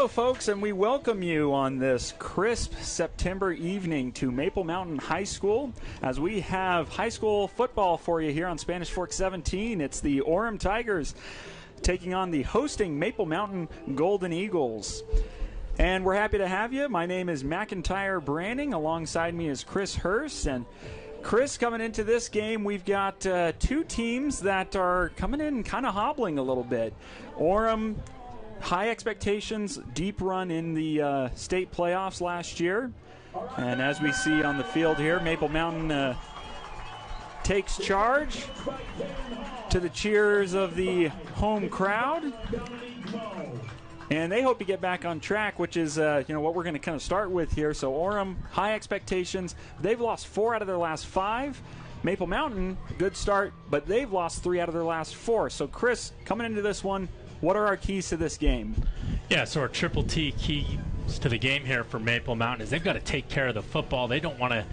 Hello, folks, and we welcome you on this crisp September evening to Maple Mountain High School as we have high school football for you here on Spanish Fork 17. It's the Orem Tigers taking on the hosting Maple Mountain Golden Eagles. And we're happy to have you. My name is McIntyre Branning. Alongside me is Chris Hurst. And Chris, coming into this game, we've got two teams that are coming in kind of hobbling a little bit. Orem, high expectations, deep run in the state playoffs last year. And as we see on the field here, Maple Mountain takes charge to the cheers of the home crowd. And they hope to get back on track, which is what we're going to kind of start with here. So Orem, high expectations. They've lost 4 out of their last 5. Maple Mountain, good start, but they've lost 3 out of their last 4. So Chris, coming into this one, what are our keys to this game? Yeah, so our triple T keys to the game here for Maple Mountain is they've got to take care of the football. They don't want to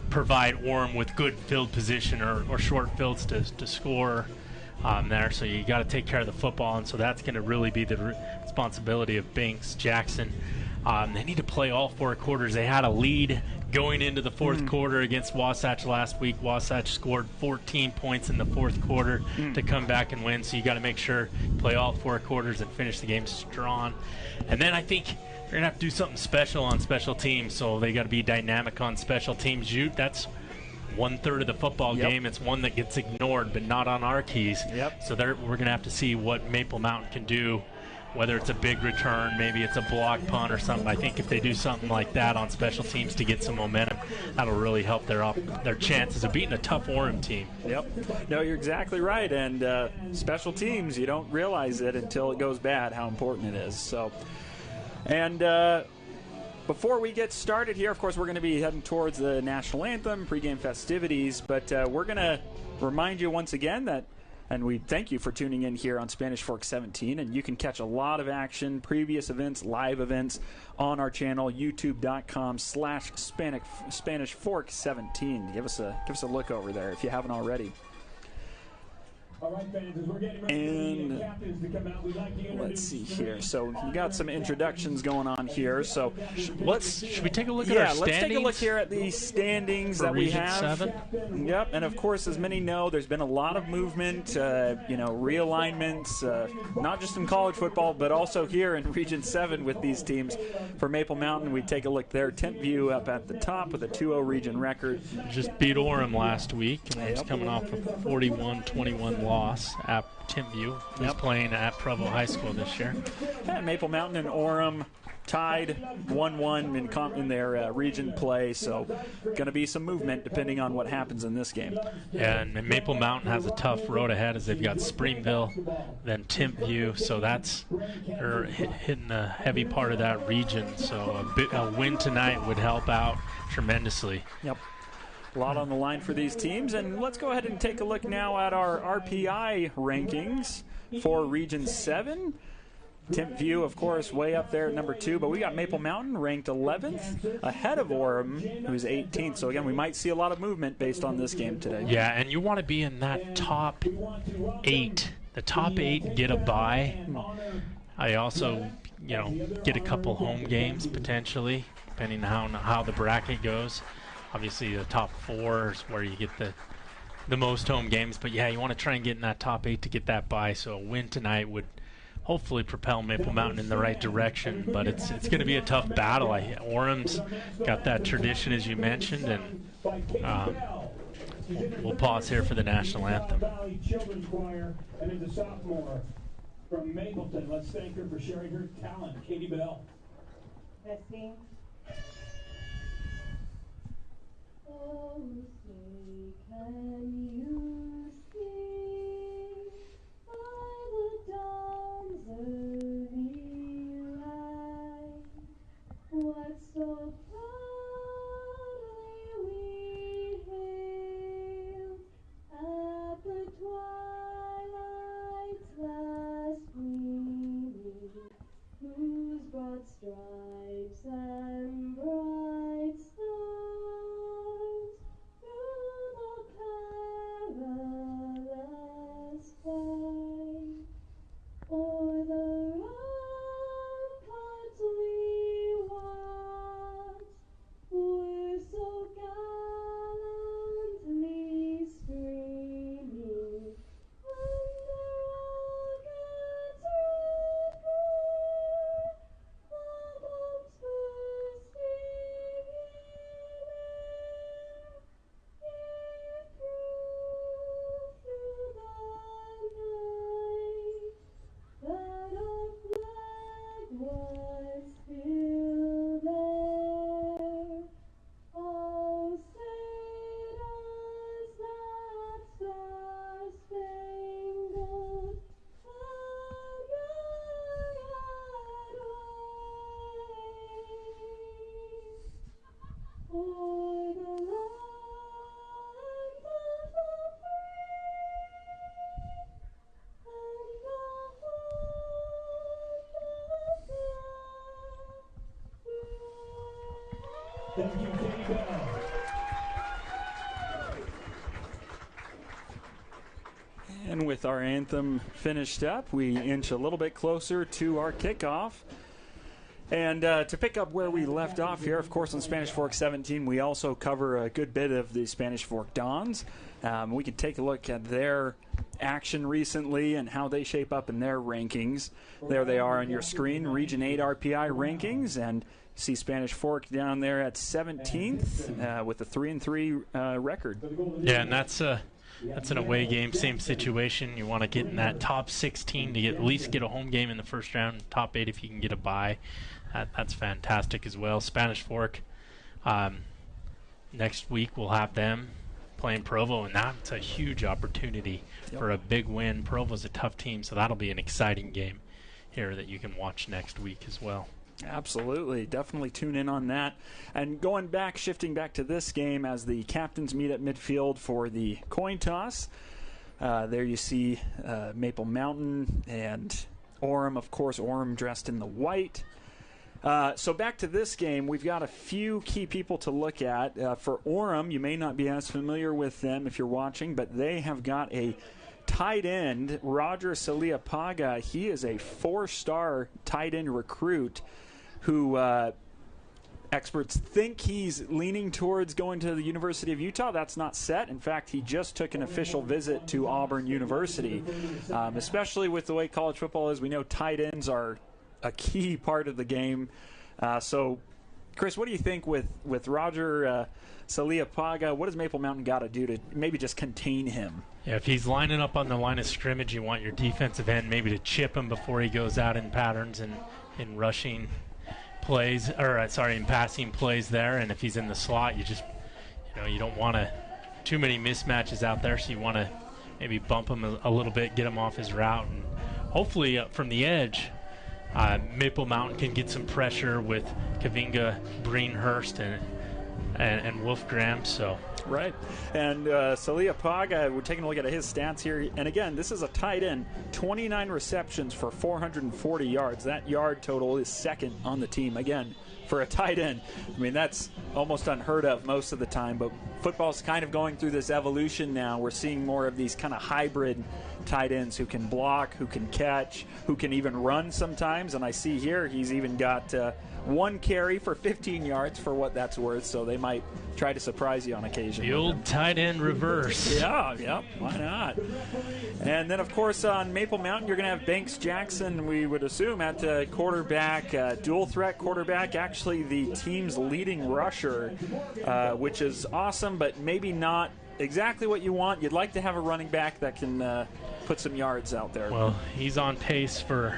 provide Orem with good field position or short fields to score there. So you got to take care of the football, and so that's going to really be the responsibility of Banks Jackson. They need to play all 4 quarters. They had a lead going into the fourth quarter against Wasatch last week. Wasatch scored 14 points in the fourth quarter to come back and win. So you got to make sure you play all 4 quarters and finish the game strong. And then I think you're going to have to do something special on special teams. So they got to be dynamic on special teams. That's 1/3 of the football game. It's one that gets ignored, but not on our keys. So we're going to have to see what Maple Mountain can do, whether it's a big return, maybe it's a block punt or something. I think if they do something like that on special teams to get some momentum, that'll really help their chances of beating a tough Orem team. No, you're exactly right. And special teams, you don't realize it until it goes bad how important it is. So, and before we get started here, of course, we're going to be heading towards the national anthem, pregame festivities, but we're going to remind you once again that, and we thank you for tuning in here on Spanish Fork 17, and you can catch a lot of action, previous events, live events on our channel, youtube.com/Spanish Fork 17. Give us a look over there if you haven't already. All right, fans, as we're getting ready for the captains to come out, we'd like to let's see here. So we got some introductions going on here. So should we take a look at our standings? Let's take a look here at the standings that we have. 7? Yep, and of course, as many know, there's been a lot of movement, realignments, not just in college football, but also here in Region 7 with these teams. For Maple Mountain, we take a look there. Tent View up at the top with a 2-0 region record. Just beat Orem last week, and it's coming off a 41-21 loss at Timpview, who's playing at Provo High School this year. Yeah, Maple Mountain and Orem tied 1-1 in their region play, so going to be some movement depending on what happens in this game. Yeah, and Maple Mountain has a tough road ahead as they've got Springville, then Timpview, so they're hitting the heavy part of that region, so a win tonight would help out tremendously. Yep. A lot on the line for these teams, and let's go ahead and take a look now at our RPI rankings for Region 7. Timpview, of course, way up there at number 2, but we got Maple Mountain ranked 11th, ahead of Orem, who's 18th. So again, we might see a lot of movement based on this game today. Yeah, and you want to be in that top 8. The top 8 get a bye. I also, get a couple home games potentially, depending on how the bracket goes. Obviously, the top 4 is where you get the most home games. But, yeah, you want to try and get in that top 8 to get that bye. So a win tonight would hopefully propel Maple Mountain in the right direction. But it's going to be a tough battle. Orem's got that tradition, as you mentioned. And we'll pause here for the national anthem. And as a sophomore from Mapleton, let's thank her for sharing her talent. Katie Bell. Testing. Oh, say, can you see by the dawn's early light what so proudly we hailed at the twilight's last gleaming, whose broad stripes and Thank you, Katie Bell. And with our anthem finished up, we inch a little bit closer to our kickoff. And to pick up where we left off here, of course, on Spanish Fork 17, we also cover a good bit of the Spanish Fork Dons. We can take a look at their action recently and how they shape up in their rankings. There they are on your screen, Region 8 RPI rankings, and see Spanish Fork down there at 17th with a 3-3 record. Yeah, and that's an away game, same situation. You want to get in that top 16 to at least get a home game in the first round, top 8 if you can get a bye. That's fantastic as well. Spanish Fork, next week we'll have them playing Provo, and that's a huge opportunity for a big win. Provo's a tough team, so that'll be an exciting game here that you can watch next week as well. Absolutely. Definitely tune in on that. And shifting back to this game as the captains meet at midfield for the coin toss. There you see Maple Mountain and Orem, of course, Orem dressed in the white. So back to this game, we've got a few key people to look at. For Orem, you may not be as familiar with them if you're watching, but they have got a tight end, Roger Saliapaga. He is a 4-star tight end recruit who experts think he's leaning towards going to the University of Utah. That's not set. In fact, he just took an official visit to Auburn University. Especially with the way college football is, we know tight ends are a key part of the game. So, Chris, what do you think with Roger Saliapaga? What does Maple Mountain got to do to maybe just contain him? Yeah, if he's lining up on the line of scrimmage, you want your defensive end maybe to chip him before he goes out in patterns and in rushing plays, in passing plays there. And if he's in the slot, you don't want too many mismatches out there, so you want to maybe bump him a little bit, get him off his route, and hopefully from the edge, Maple Mountain can get some pressure with Kavinga, Greenhurst, and Wolf Graham. So. Right. And Saliapaga, we're taking a look at his stats here. And again, this is a tight end, 29 receptions for 440 yards. That yard total is second on the team. Again, for a tight end, I mean, that's almost unheard of most of the time. But football's kind of going through this evolution now. We're seeing more of these kind of hybrid tight ends who can block, who can catch, who can even run sometimes. And I see here he's even got one carry for 15 yards for what that's worth, so they might try to surprise you on occasion. The old tight end reverse. Yeah, why not? And then, of course, on Maple Mountain, you're going to have Banks Jackson, we would assume, at quarterback, dual threat quarterback, actually the team's leading rusher, which is awesome, but maybe not exactly what you want. You'd like to have a running back that can put some yards out there. Well, he's on pace for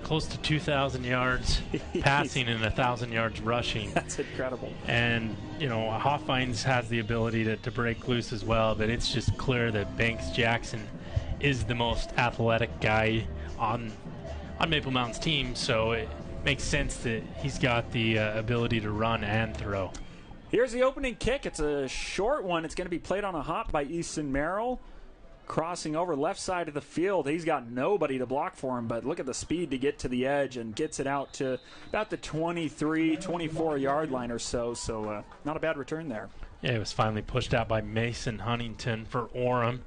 close to 2,000 yards passing and 1,000 yards rushing. That's incredible. And, Hoffines has the ability to break loose as well, but it's just clear that Banks Jackson is the most athletic guy on Maple Mountain's team, so it makes sense that he's got the ability to run and throw. Here's the opening kick. It's a short one. It's going to be played on a hop by Easton Merrill. Crossing over left side of the field. He's got nobody to block for him, but look at the speed to get to the edge and gets it out to about the 23, 24-yard line or so. So not a bad return there. Yeah, it was finally pushed out by Mason Huntington for Orem.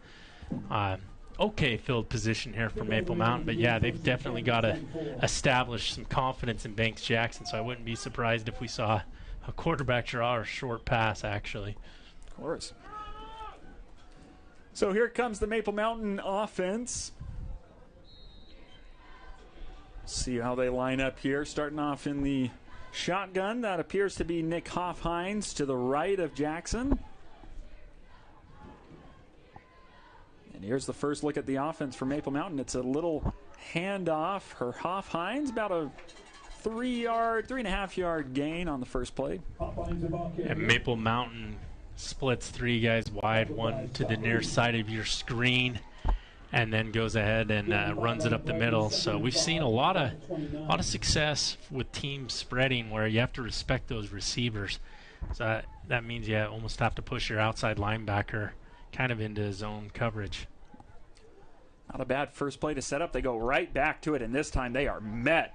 Okay field position here for Maple Mountain, but yeah, they've definitely got to establish some confidence in Banks Jackson, so I wouldn't be surprised if we saw a quarterback draw or a short pass, actually. Of course. So here comes the Maple Mountain offense. See how they line up here. Starting off in the shotgun. That appears to be Nick Hoffhines to the right of Jackson. And here's the first look at the offense for Maple Mountain. It's a little handoff for Hoffhines. About a 3.5 yard gain on the first play. And Maple Mountain splits three guys wide, one to the near side of your screen, and then goes ahead and runs it up the middle. So we've seen a lot of success with teams spreading where you have to respect those receivers. So that means you almost have to push your outside linebacker kind of into zone coverage. Not a bad first play to set up. They go right back to it, and this time they are met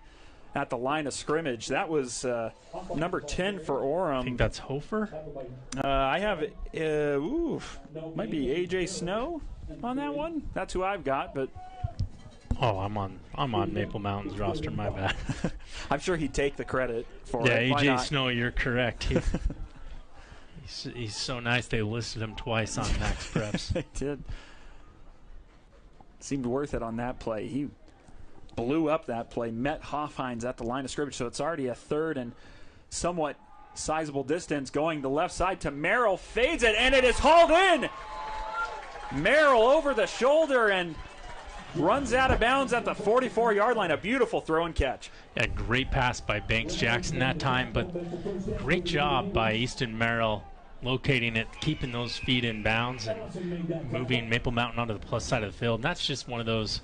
at the line of scrimmage. That was number 10 for Orem. I think that's Hofer. I have, might be A.J. Snow on that one. That's who I've got, but Oh, I'm on Maple Mountain's roster. My bad. I'm sure he'd take the credit for Yeah, it. Why AJ not? Snow, you're correct. He's so nice they listed him twice on Max Preps. They did. Seemed worth it on that play. He blew up that play, met Hoffhines at the line of scrimmage, so it's already a third and somewhat sizable distance going the left side to Merrill, fades it, and it is hauled in. Merrill over the shoulder and runs out of bounds at the 44-yard line. A beautiful throw and catch. Yeah, great pass by Banks Jackson that time, but great job by Easton Merrill locating it, keeping those feet in bounds, and moving Maple Mountain onto the plus side of the field. And that's just one of those,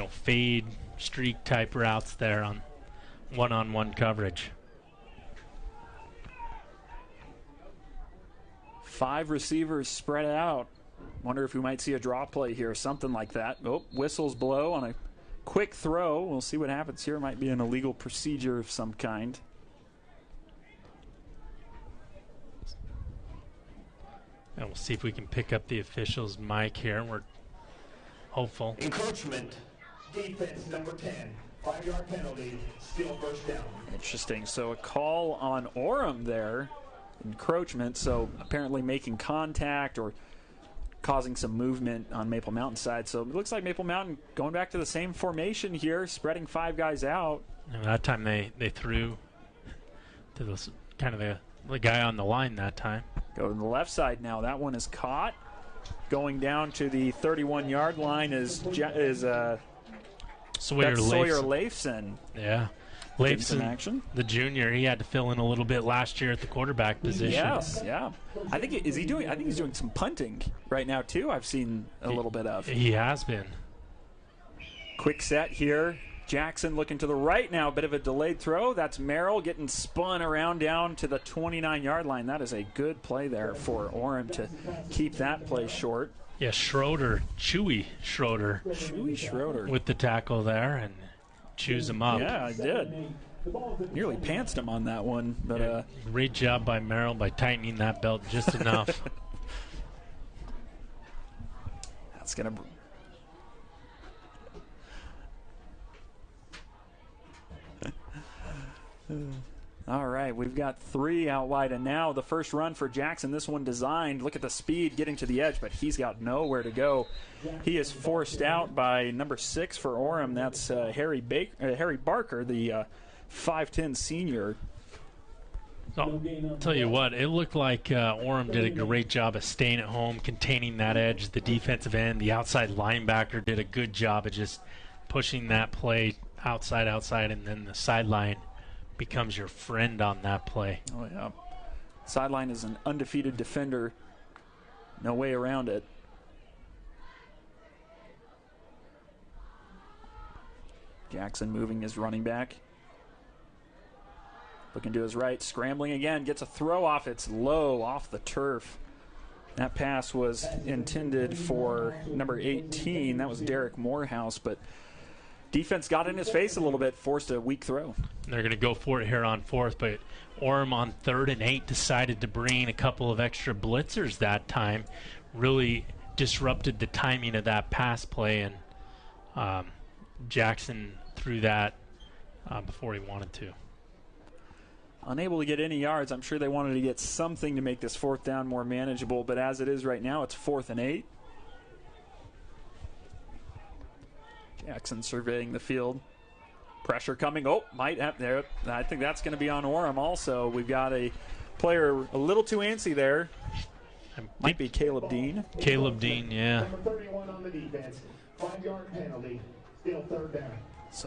fade streak type routes there on one-on-one coverage. 5 receivers spread out. Wonder if we might see a draw play here, something like that. Oh, whistles blow on a quick throw. We'll see what happens here. Might be an illegal procedure of some kind. And we'll see if we can pick up the official's mic here. We're hopeful. Encroachment. Defense number 10. 5-yard penalty. Still first down. Interesting. So a call on Orem there. Encroachment. So apparently making contact or causing some movement on Maple Mountain side. So it looks like Maple Mountain going back to the same formation here, spreading 5 guys out. And that time they threw to this kind of the guy on the line that time. Go to the left side now. That one is caught. Going down to the 31-yard line is Sawyer Leifson. Yeah. Leifson, the junior, he had to fill in a little bit last year at the quarterback position. Yes, yeah. I think he's doing some punting right now too. I've seen a little bit of. He has been. Quick set here. Jackson looking to the right now. A bit of a delayed throw. That's Merrill getting spun around down to the 29-yard line. That is a good play there for Orem to keep that play short. Yeah, Chewy Schroeder. With the tackle there and chews him up. Yeah, I did. Nearly pantsed him on that one. But yeah, great job by Merrill by tightening that belt just enough. That's going to... All right, we've got 3 out wide, and now the first run for Jackson. This one designed. Look at the speed getting to the edge, but he's got nowhere to go. He is forced out by number 6 for Orem. That's Harry Barker, the 5'10 senior. I'll tell you what, it looked like Orem did a great job of staying at home, containing that edge. The defensive end, the outside linebacker did a good job of just pushing that play outside, and then the sideline becomes your friend on that play. Oh, yeah. Sideline is an undefeated defender. No way around it. Jackson moving his running back. Looking to his right, scrambling again, gets a throw off. It's low off the turf. That pass was intended for number 18. That was Derek Morehouse, but defense got in his face a little bit, forced a weak throw. They're going to go for it here on 4th, but Orem on 3rd and 8 decided to bring a couple of extra blitzers that time. Really disrupted the timing of that pass play, and Jackson threw that before he wanted to. Unable to get any yards. I'm sure they wanted to get something to make this 4th down more manageable, but as it is right now, it's 4th and 8. Jackson surveying the field. Pressure coming. Oh, might have there. I think that's going to be on Orem also. We've got a player a little too antsy there. Might be Caleb Dean. Caleb Dean, yeah. Number 31 on the defense. 5-yard penalty. Still 3rd down.